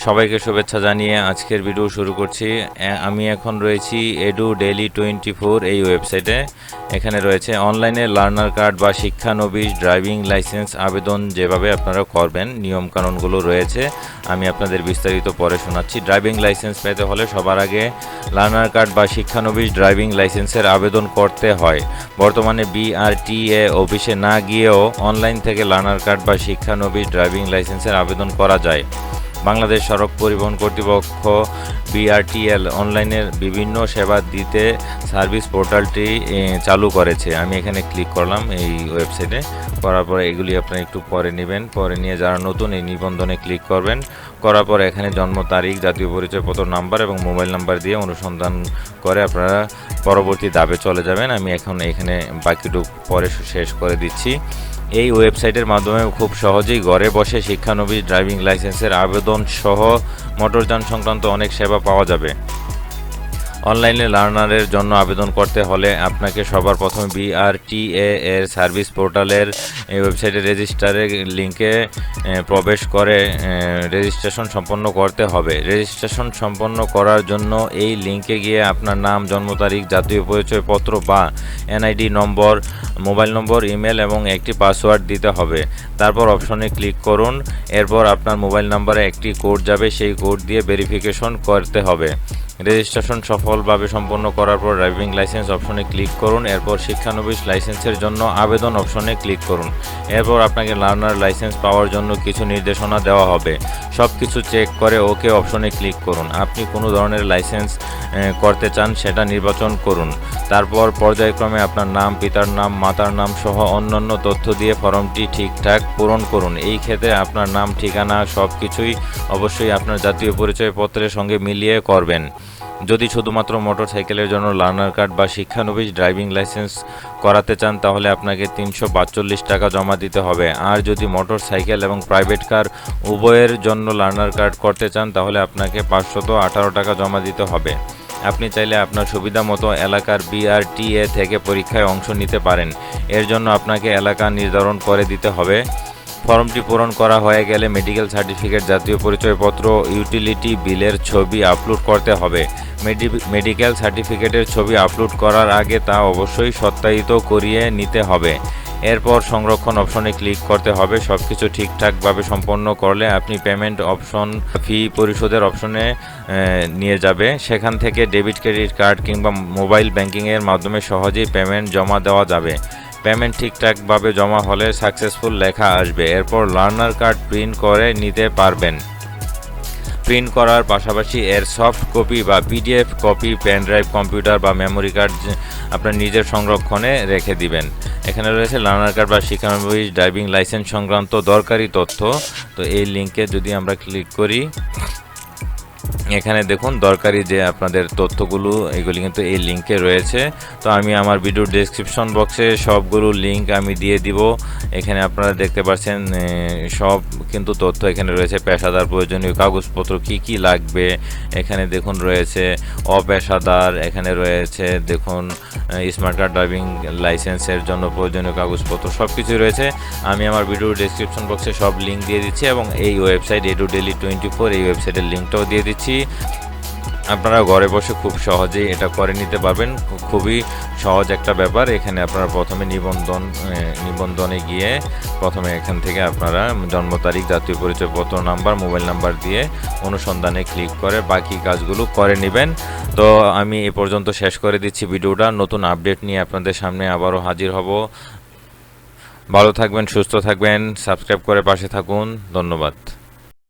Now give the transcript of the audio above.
সবাইকে শুভেচ্ছা জানিয়ে আজকের ভিডিও শুরু করছি। আমি এখন রয়েছি এডু ডেইলি 24 এই ওয়েবসাইটে। এখানে রয়েছে অনলাইনে লার্নার কার্ড বা শিক্ষানবিশ ড্রাইভিং লাইসেন্স আবেদন যেভাবে আপনারা করবেন নিয়মকানুনগুলো রয়েছে। আমি আপনাদের বিস্তারিত পরে শোনাচ্ছি। ড্রাইভিং লাইসেন্স পেতে হলে সবার আগে লার্নার কার্ড বা শিক্ষানবিশ ড্রাইভিং লাইসেন্সের আবেদন করতে হয়। বর্তমানে BRTA অফিসে না গিয়েও অনলাইন থেকে লার্নার কার্ড বা শিক্ষানবিশ ড্রাইভিং লাইসেন্সের আবেদন করা যায়। বাংলাদেশ সড়ক পরিবহন কর্তৃপক্ষ BRTA অনলাইনের বিভিন্ন সেবা দিতে সার্ভিস পোর্টালটি চালু করেছে। আমি এখানে ক্লিক করলাম এই ওয়েবসাইটে। করার পরে এগুলি আপনারা একটু পরে নেবেন। পরে নিয়ে যারা নতুন এই নিবন্ধনে ক্লিক করবেন। করার পরে এখানে জন্ম তারিখ, জাতীয় পরিচয়পত্র নাম্বার এবং মোবাইল নাম্বার দিয়ে অনুসন্ধান করে আপনারা পরবর্তী ধাপে চলে যাবেন। আমি এখন এখানে বাকিটুকু পরে শেষ করে দিচ্ছি। এই ওয়েবসাইটের মাধ্যমে খুব সহজেই ঘরে বসে শিক্ষানবিশ ড্রাইভিং লাইসেন্সের আবেদন সহ মোটরযান সংক্রান্ত অনেক সেবা পাওয়া যাবে। অনলাইনে লার্নারের জন্য আবেদন করতে হলে আপনাকে সবার প্রথমে BRTA এর সার্ভিস পোর্টালের এই ওয়েবসাইটে রেজিস্টারের লিঙ্কে প্রবেশ করে রেজিস্ট্রেশন সম্পন্ন করতে হবে। রেজিস্ট্রেশন সম্পন্ন করার জন্য এই লিঙ্কে গিয়ে আপনার নাম, জন্ম তারিখ, জাতীয় পরিচয়পত্র বা NID নম্বর, মোবাইল নম্বর, ইমেল এবং একটি পাসওয়ার্ড দিতে হবে। তারপর অপশনে ক্লিক করুন। এরপর আপনার মোবাইল নম্বরে একটি কোড যাবে, সেই কোড দিয়ে ভেরিফিকেশন করতে হবে। রেজিস্ট্রেশন সফলভাবে সম্পন্ন করার পর ড্রাইভিং লাইসেন্স অপশনে ক্লিক করুন। এরপর শিক্ষানবিশ লাইসেন্সের জন্য আবেদন অপশনে ক্লিক করুন। এরপর আপনাকে লার্নার লাইসেন্স পাওয়ার জন্য কিছু নির্দেশনা দেওয়া হবে। সব কিছু চেক করে ওকে অপশনে ক্লিক করুন। আপনি কোনো ধরনের লাইসেন্স করতে চান সেটা নির্বাচন করুন। তারপর পর্যায়ক্রমে আপনার নাম, পিতার নাম, মাতার নাম সহ অন্যান্য তথ্য দিয়ে ফর্মটি ঠিকঠাক পূরণ করুন। এই ক্ষেত্রে আপনার নাম, ঠিকানা সব কিছুই অবশ্যই আপনার জাতীয় পরিচয়পত্রের সঙ্গে মিলিয়ে করবেন। যদি শুধুমাত্র মোটরসাইকেলের জন্য লার্নার কার্ড বা শিক্ষানবিশ ড্রাইভিং লাইসেন্স করাতে চান তাহলে আপনাকে 342 টাকা জমা দিতে হবে। আর যদি মোটরসাইকেল এবং প্রাইভেট কার উভয়ের জন্য লার্নার কার্ড করতে চান তাহলে আপনাকে 518 টাকা জমা দিতে হবে। আপনি চাইলে আপনার সুবিধা মতো এলাকার BRTA থেকে পরীক্ষায় অংশ নিতে পারেন। এর জন্য আপনাকে এলাকা নির্ধারণ করে দিতে হবে। ফর্মটি পূরণ করা হয়ে গেলে মেডিকেল সার্টিফিকেট, জাতীয় পরিচয়পত্র, ইউটিলিটি বিলের ছবি আপলোড করতে হবে। মেডিকেল সার্টিফিকেটের ছবি আপলোড করার আগে তা অবশ্যই সত্যায়িত করিয়ে নিতে হবে। এরপর সংরক্ষণ অপশনে ক্লিক করতে হবে। সব কিছু ঠিকঠাকভাবে সম্পন্ন করলে আপনি পেমেন্ট অপশন, ফি পরিশোধের অপশনে নিয়ে যাবে। সেখান থেকে ডেবিট, ক্রেডিট কার্ড কিংবা মোবাইল ব্যাংকিংয়ের মাধ্যমে সহজেই পেমেন্ট জমা দেওয়া যাবে। পেমেন্ট ঠিকঠাকভাবে জমা হলে সাকসেসফুল লেখা আসবে। এরপর লার্নার কার্ড প্রিন্ট করে নিতে পারবেন। প্রিন্ট করার পাশাপাশি এর সফট কপি বা PDF copy pen drive, computer বা মেমোরি কার্ড আপনার নিজের সংরক্ষণে রেখে দিবেন। এখানে রয়েছে লার্নার কার্ড বা শিক্ষানবিশ ড্রাইভিং লাইসেন্স সংক্রান্ত দরকারি তথ্য। তো এই লিঙ্কে যদি আমরা ক্লিক করি, এখানে দেখুন দরকারি যে আপনাদের তথ্যগুলো এগুলি কিন্তু এই লিঙ্কে রয়েছে। তো আমি আমার ভিডিওর ডেসক্রিপশন বক্সে সবগুলো লিঙ্ক আমি দিয়ে দিব। এখানে আপনারা দেখতে পাচ্ছেন সব কিন্তু তথ্য এখানে রয়েছে। পেশাদার প্রয়োজনীয় কাগজপত্র কি কি লাগবে এখানে দেখুন রয়েছে। অপেশাদার এখানে রয়েছে দেখুন স্মার্ট কার্ড, ড্রাইভিং লাইসেন্সের জন্য প্রয়োজনীয় কাগজপত্র সব কিছুই রয়েছে। আমি আমার ভিডিওর ডেসক্রিপশন বক্সে সব লিঙ্ক দিয়ে দিচ্ছি এবং এই ওয়েবসাইট এডু ডেইলি 24 এই ওয়েবসাইটের লিঙ্কটাও দিয়ে দিচ্ছি। আপনারা ঘরে বসে খুব সহজেই এটা করে নিতে পারবেন। খুবই সহজ একটা ব্যাপার। এখানে আপনারা প্রথমে নিবন্ধনে গিয়ে প্রথমে এখান থেকে আপনারা জন্ম তারিখ, জাতীয় পরিচয়পত্র নাম্বার, মোবাইল নাম্বার দিয়ে অনুসন্ধানে ক্লিক করে বাকি কাজগুলো করে নেবেন। তো আমি এ পর্যন্ত শেষ করে দিচ্ছি ভিডিওটা। নতুন আপডেট নিয়ে আপনাদের সামনে আবারও হাজির হব। ভালো থাকবেন, সুস্থ থাকবেন, সাবস্ক্রাইব করে পাশে থাকুন। ধন্যবাদ।